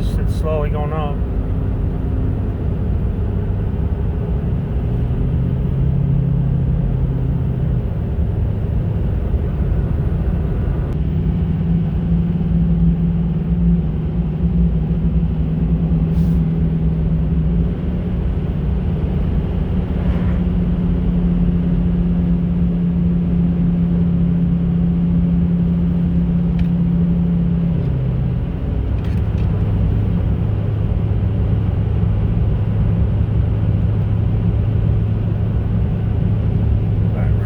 it's slowly going up.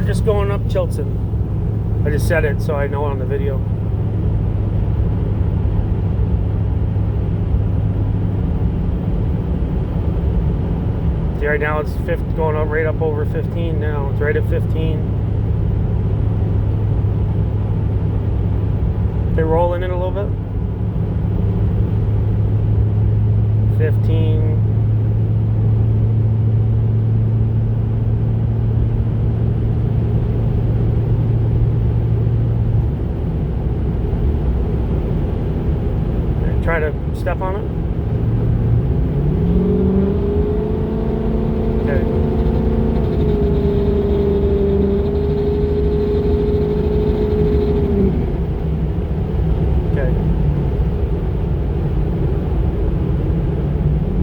Just going up Chilton. I just said it so I know on the video. See, right now it's going up right up over 15 now. It's right at 15. They're rolling in a little bit. 15. Try to step on it. Okay. Okay.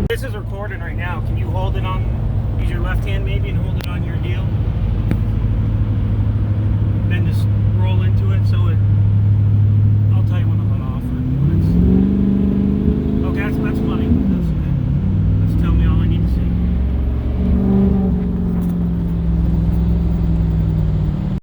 This is recording right now. Can you hold it on, use your left hand maybe and hold it on your deal? Then just roll into it so it